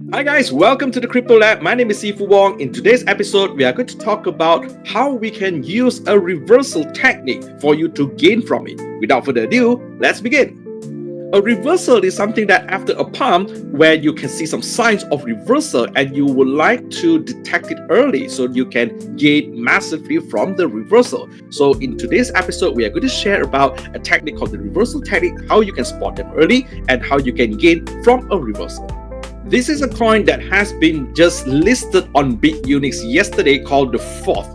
Hi guys, welcome to the Crypto Lab. My name is Sifu Wong. In today's episode, we are going to talk about how we can use a reversal technique for you to gain from it. Without further ado, let's begin. A reversal is something that after a pump where you can see some signs of reversal and you would like to detect it early so you can gain massively from the reversal. So in today's episode, we are going to share about a technique called the reversal technique, how you can spot them early and how you can gain from a reversal. This is a coin that has been just listed on BitUnix yesterday called the fourth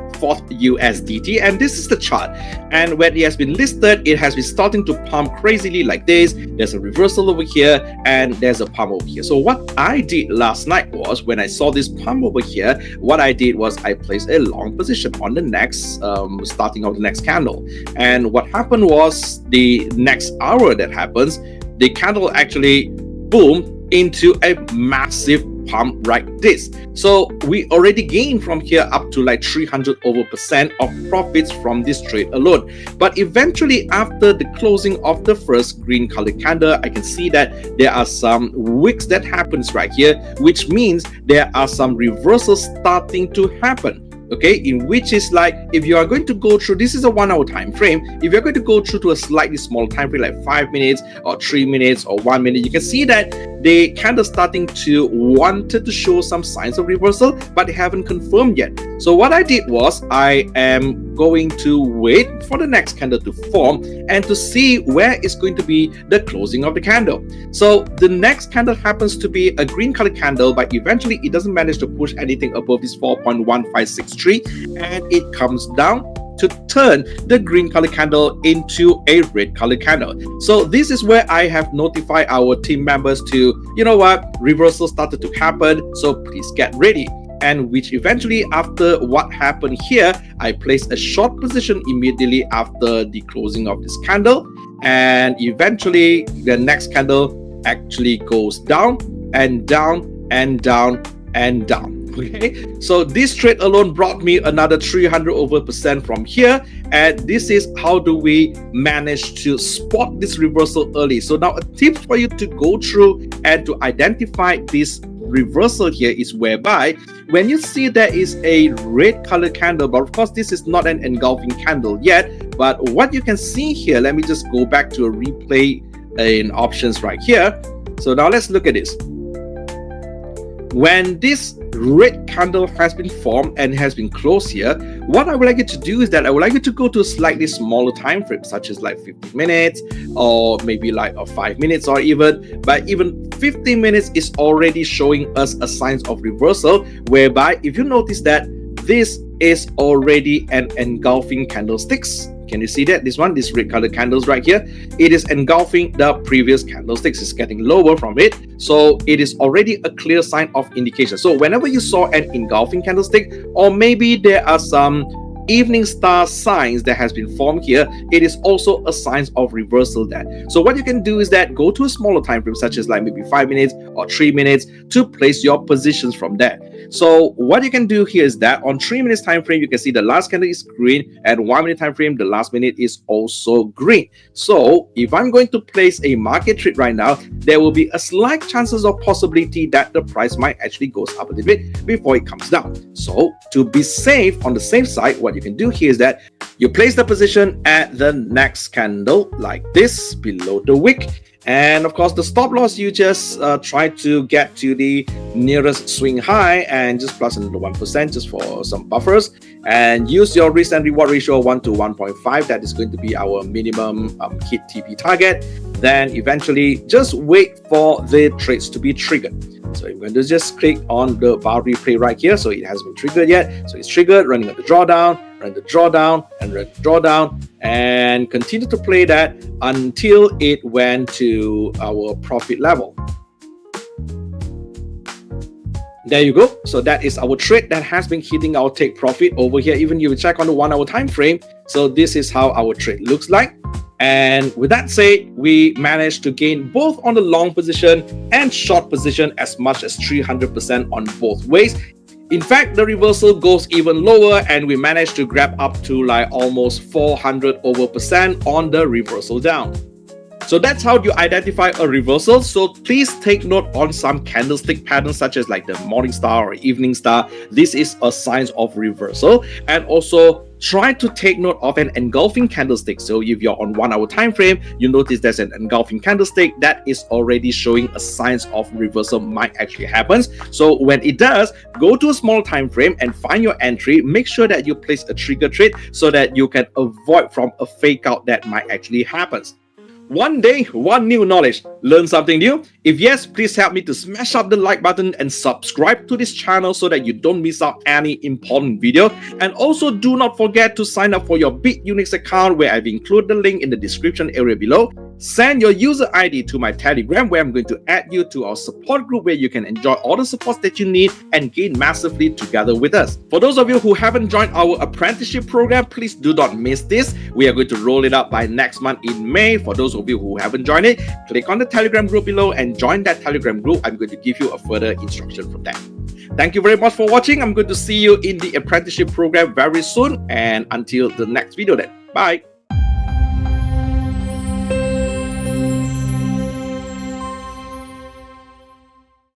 USDT, and this is the chart. And when it has been listed, it has been starting to pump crazily like this. There's a reversal over here and there's a pump over here. So what I did last night was, when I saw this pump over here, what I did was I placed a long position on the next starting of the next candle. And what happened was, the next hour that happens, the candle actually boom into a massive pump like this. So we already gained from here up to like 300% of profits from this trade alone. But eventually, after the closing of the first green colored candle, I can see that there are some wicks that happens right here, which means there are some reversals starting to happen. Okay, in which is like, if you are going to go through, this is a 1 hour time frame, if you're going to go through to a slightly smaller time frame like 5 minutes or 3 minutes or 1 minute, you can see that they kind of starting to wanted to show some signs of reversal, but they haven't confirmed yet. So what I did was, I am going to wait for the next candle to form and to see where is going to be the closing of the candle. So the next candle happens to be a green color candle, but eventually it doesn't manage to push anything above this 4.1563, and it comes down to turn the green color candle into a red color candle. So this is where I have notified our team members to, you know what, reversal started to happen, so please get ready. And which eventually, after what happened here, I placed a short position immediately after the closing of this candle, and eventually the next candle actually goes down and down and down and down. Okay, so this trade alone brought me another 300% from here, and this is how do we manage to spot this reversal early. So now a tip for you to go through and to identify this reversal here is whereby, when you see there is a red color candle, but of course this is not an engulfing candle yet, but what you can see here, let me just go back to a replay in options right here. So now let's look at this. When this red candle has been formed and has been closed here, what I would like you to do is that I would like you to go to a slightly smaller time frame, such as like 15 minutes or maybe like 5 minutes, or even 15 minutes is already showing us a signs of reversal, whereby if you notice that this is already an engulfing candlesticks. Can you see that? This red colored candles right here, it is engulfing the previous candlesticks. It's getting lower from it. So it is already a clear sign of indication. So whenever you saw an engulfing candlestick, or maybe there are some evening star signs that has been formed here, it is also a sign of reversal there. So what you can do is that go to a smaller time frame, such as like maybe 5 minutes or 3 minutes, to place your positions from there. So what you can do here is that on 3 minutes time frame, you can see the last candle is green, and 1 minute time frame, the last minute is also green. So if I'm going to place a market trade right now, there will be a slight chances of possibility that the price might actually goes up a little bit before it comes down. So to be safe, on the safe side, what you can do here is that you place the position at the next candle like this below the wick, and of course the stop loss, you just try to get to the nearest swing high and just plus another 1% just for some buffers, and use your risk and reward ratio 1 to 1.5. That is going to be our minimum hit TP target. Then eventually just wait for the trades to be triggered. So I'm going to just click on the bar replay right here. So it hasn't been triggered yet. So it's triggered, running at the drawdown, run the drawdown, and run the drawdown, and continue to play that until it went to our profit level. There you go. So that is our trade that has been hitting our take profit over here. Even if you check on the 1 hour time frame. So this is how our trade looks like. And with that said, we managed to gain both on the long position and short position as much as 300% on both ways. In fact, the reversal goes even lower, and we managed to grab up to like almost 400% on the reversal down. So that's how you identify a reversal. So please take note on some candlestick patterns such as like the morning star or evening star. This is a sign of reversal. And also try to take note of an engulfing candlestick. So if you're on 1 hour time frame, you notice there's an engulfing candlestick that is already showing a signs of reversal might actually happen. So when it does, go to a small time frame and find your entry. Make sure that you place a trigger trade so that you can avoid from a fake out that might actually happen. One day, one new knowledge. Learn something new? If yes, please help me to smash up the like button and subscribe to this channel so that you don't miss out any important video. And also do not forget to sign up for your Bit Unix account where I've included the link in the description area below. Send your user ID to my Telegram where I'm going to add you to our support group where you can enjoy all the supports that you need and gain massively together with us. For those of you who haven't joined our apprenticeship program, please do not miss this. We are going to roll it out by next month in May. For those of you who haven't joined it, click on the Telegram group below and join that Telegram group. I'm going to give you a further instruction from that. Thank you very much for watching. I'm going to see you in the apprenticeship program very soon. And until the next video then, bye.